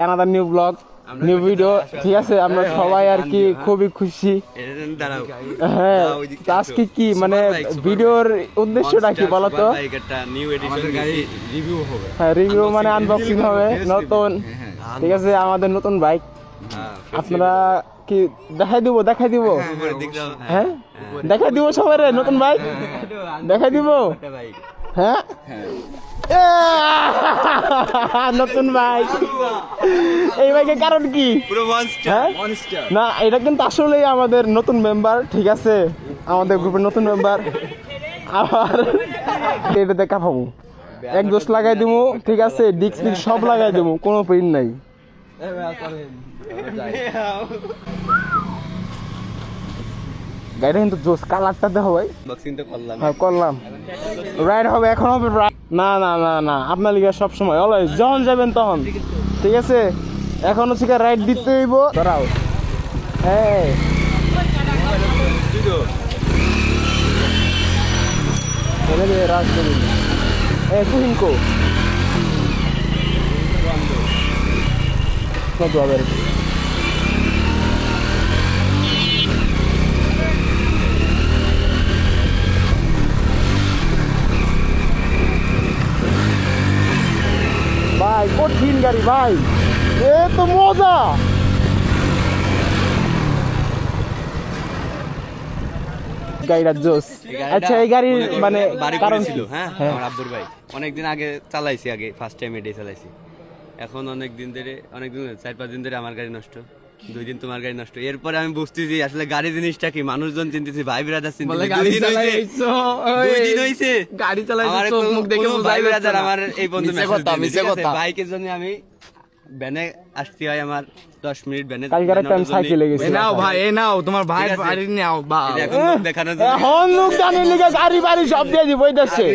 Another new blog new video, ঠিক আছে? আমরা সবাই আর কি খুবই খুশি। হ্যাঁ, আজকে কি মানে ভিডিওর উদ্দেশ্যটা কি বলতো? হ্যাঁ, রিভিউ মানে আনবক্সিং হবে নতুন, ঠিক আছে? আমাদের নতুন বাইক আপনারা কি দেখাই দিব হ্যাঁ দেখাই দিব সবাই নতুন বাইক দেখাই দিব। হ্যাঁ নতুন বাইক, এই বাইকের কারণ কি? না, এটা কিন্তু আসলেই আমাদের নতুন মেম্বার, ঠিক আছে? আমাদের গ্রুপের নতুন মেম্বার। আবার এটাতে কাঁপাবো, এক দোষ লাগাই দিব, ঠিক আছে? ডিস্ক ফিক্স সব লাগাই দেবো, কোনো প্রিন্ট নাই। গাড়িটা কিন্তু জোস, কালারটা দেখো ভাই। হ্যাঁ করলাম, রাইড হবে, এখন হবে। না না না না, আপনার লিগে সবসময় অলওয়েজ, যখন যাবেন তখন, ঠিক আছে? এখন হচ্ছে রাইড দিতে হইব। দাঁড়াও, হ্যাঁ রাজধানী কুহিনকো ভাই, কঠিন গাড়ি ভাই, এ তো মজা। গাড়িটা জোস। আচ্ছা, এই গাড়ি মানে কারণ ছিল? হ্যাঁ, আমার আব্বুর ভাই অনেকদিন আগে চালাইছি, আগে ফার্স্ট টাইম এটাই চালাইছি। এখন অনেকদিন ধরে 4-5 দিন ধরে আমার গাড়ি নষ্ট, 2 দিন তোমার গাড়ি নষ্ট। এরপরে আমি বুঝতেছি আসলে গাড়ি জিনিসটা কি, মানুষজন চিনতেছি, ভাই ব্রাদার চিনতেছি। 2 দিন হইছে গাড়ি চালাইছি, চোখ মুখ দেখে ভাই ব্রাদার আমার এই বন্ধু মিছে কথা। বাইকের জন্য আমি ভ্যানে আসতে হয়, আমার 10 মিনিট ভ্যানে। কালকে আমি সাইকেলে গেছি। নাও ভাই, এই নাও তোমার ভাই বাড়ি নাও। বা এখন দেখানো এখন লোক জানে লিগে গাড়ি বাড়ি সব দিয়ে দিবই দেশে।